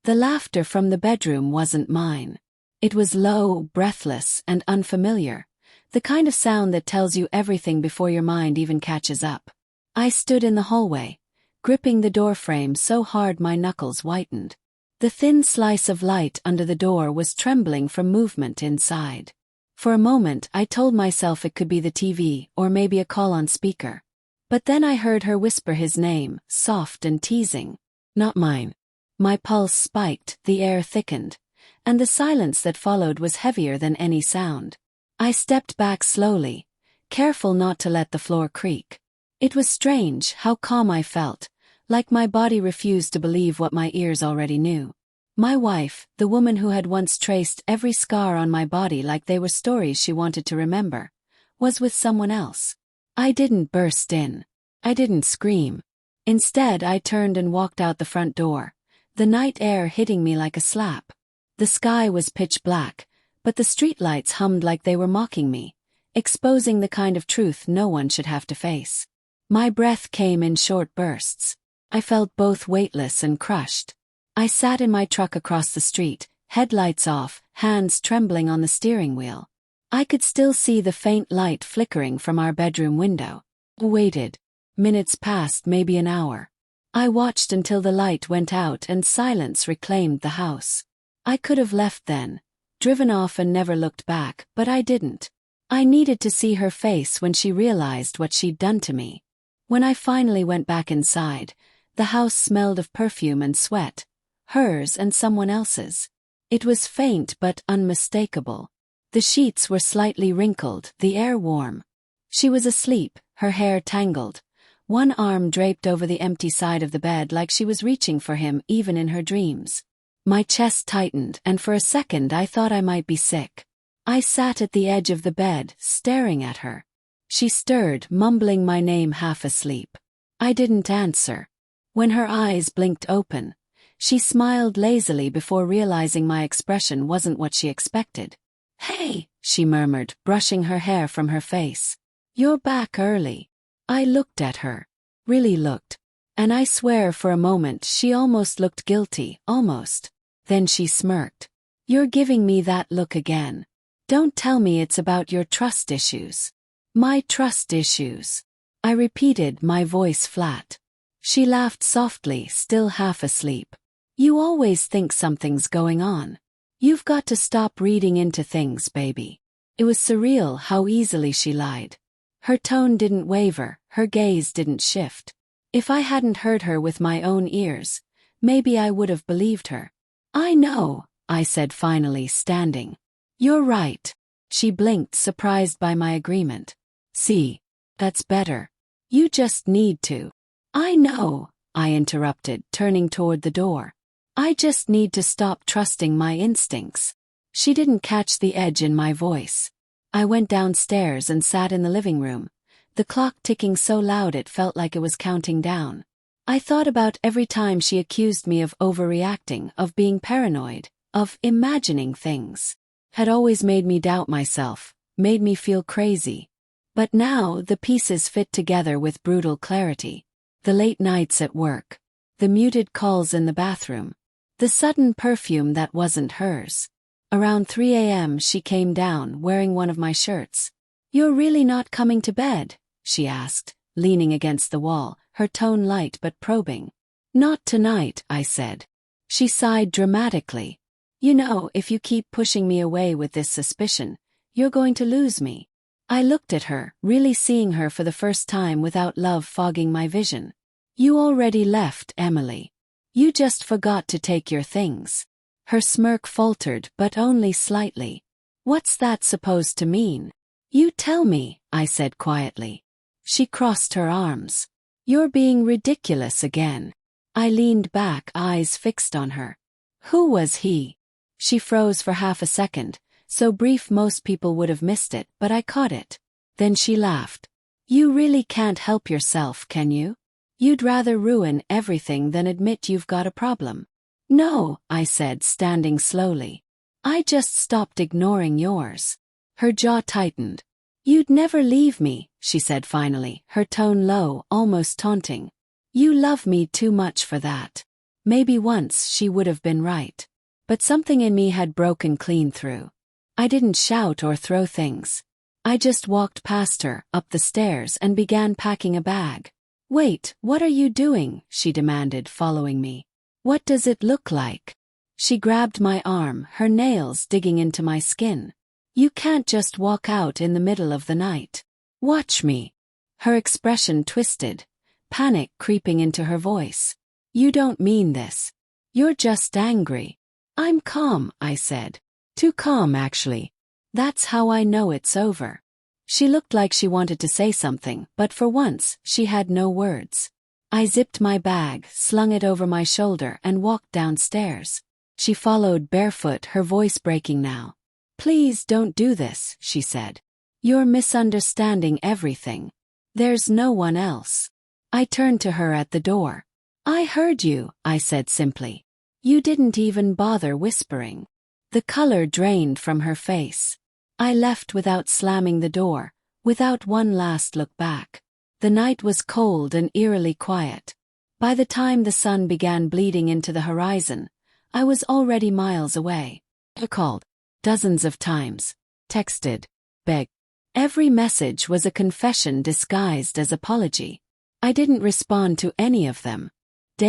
The laughter from the bedroom wasn't mine. It was low, breathless, and unfamiliar, the kind of sound that tells you everything before your mind even catches up. I stood in the hallway, gripping the doorframe so hard my knuckles whitened. The thin slice of light under the door was trembling from movement inside. For a moment I told myself it could be the TV or maybe a call on speaker. But then I heard her whisper his name, soft and teasing. Not mine. My pulse spiked, the air thickened, and the silence that followed was heavier than any sound. I stepped back slowly, careful not to let the floor creak. It was strange how calm I felt, like my body refused to believe what my ears already knew. My wife, the woman who had once traced every scar on my body like they were stories she wanted to remember, was with someone else. I didn't burst in. I didn't scream. Instead, I turned and walked out the front door, the night air hitting me like a slap. The sky was pitch black, but the streetlights hummed like they were mocking me, exposing the kind of truth no one should have to face. My breath came in short bursts. I felt both weightless and crushed. I sat in my truck across the street, headlights off, hands trembling on the steering wheel. I could still see the faint light flickering from our bedroom window. Waited. Minutes passed, maybe an hour. I watched until the light went out and silence reclaimed the house. I could have left then, driven off and never looked back, but I didn't. I needed to see her face when she realized what she'd done to me. When I finally went back inside, the house smelled of perfume and sweat. Hers and someone else's. It was faint but unmistakable. The sheets were slightly wrinkled, the air warm. She was asleep, her hair tangled, one arm draped over the empty side of the bed like she was reaching for him even in her dreams. My chest tightened, and for a second I thought I might be sick. I sat at the edge of the bed, staring at her. She stirred, mumbling my name half asleep. I didn't answer. When her eyes blinked open, she smiled lazily before realizing my expression wasn't what she expected. "Hey," she murmured, brushing her hair from her face. "You're back early." I looked at her. Really looked. And I swear for a moment she almost looked guilty, almost. Then she smirked. "You're giving me that look again. Don't tell me it's about your trust issues." "My trust issues," I repeated, my voice flat. She laughed softly, still half asleep. "You always think something's going on. You've got to stop reading into things, baby." It was surreal how easily she lied. Her tone didn't waver, her gaze didn't shift. If I hadn't heard her with my own ears, maybe I would have believed her. "I know," I said finally, standing. "You're right." She blinked, surprised by my agreement. "See, that's better. You just need to." "I know," I interrupted, turning toward the door. "I just need to stop trusting my instincts." She didn't catch the edge in my voice. I went downstairs and sat in the living room, the clock ticking so loud it felt like it was counting down. I thought about every time she accused me of overreacting, of being paranoid, of imagining things. Had always made me doubt myself, made me feel crazy. But now the pieces fit together with brutal clarity. The late nights at work, the muted calls in the bathroom, the sudden perfume that wasn't hers. Around 3 a.m. she came down, wearing one of my shirts. "You're really not coming to bed?" she asked, leaning against the wall, her tone light but probing. "Not tonight," I said. She sighed dramatically. "You know, if you keep pushing me away with this suspicion, you're going to lose me." I looked at her, really seeing her for the first time without love fogging my vision. "You already left, Emily. You just forgot to take your things." Her smirk faltered, but only slightly. "What's that supposed to mean?" "You tell me," I said quietly. She crossed her arms. "You're being ridiculous again." I leaned back, eyes fixed on her. "Who was he?" She froze for half a second, so brief most people would have missed it, but I caught it. Then she laughed. "You really can't help yourself, can you? You'd rather ruin everything than admit you've got a problem." "No," I said, standing slowly. "I just stopped ignoring yours." Her jaw tightened. "You'd never leave me," she said finally, her tone low, almost taunting. "You love me too much for that." Maybe once she would have been right. But something in me had broken clean through. I didn't shout or throw things. I just walked past her, up the stairs, and began packing a bag. "Wait, what are you doing?" she demanded, following me. "What does it look like?" She grabbed my arm, her nails digging into my skin. "You can't just walk out in the middle of the night. Watch me." Her expression twisted, panic creeping into her voice. "You don't mean this. You're just angry." "I'm calm," I said. "Too calm, actually. That's how I know it's over." She looked like she wanted to say something, but for once, she had no words. I zipped my bag, slung it over my shoulder, and walked downstairs. She followed barefoot, her voice breaking now. "Please don't do this," she said. "You're misunderstanding everything. There's no one else." I turned to her at the door. "I heard you," I said simply. "You didn't even bother whispering." The color drained from her face. I left without slamming the door, without one last look back. The night was cold and eerily quiet. By the time the sun began bleeding into the horizon, I was already miles away. I called dozens of times, texted, begged. Every message was a confession disguised as apology. I didn't respond to any of them.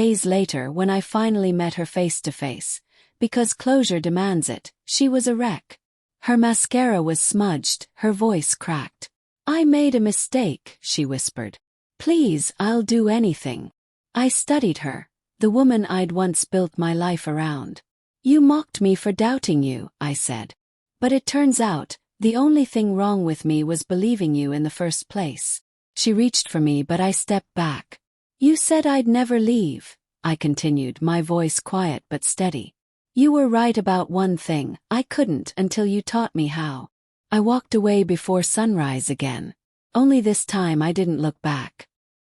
Days later, when I finally met her face to face, because closure demands it, she was a wreck. Her mascara was smudged, her voice cracked. "I made a mistake," she whispered. "Please, I'll do anything." I studied her, the woman I'd once built my life around. "You mocked me for doubting you," I said. "But it turns out, the only thing wrong with me was believing you in the first place." She reached for me, but I stepped back. "You said I'd never leave," I continued, my voice quiet but steady. "You were right about one thing, I couldn't until you taught me how." I walked away before sunrise again. Only this time I didn't look back.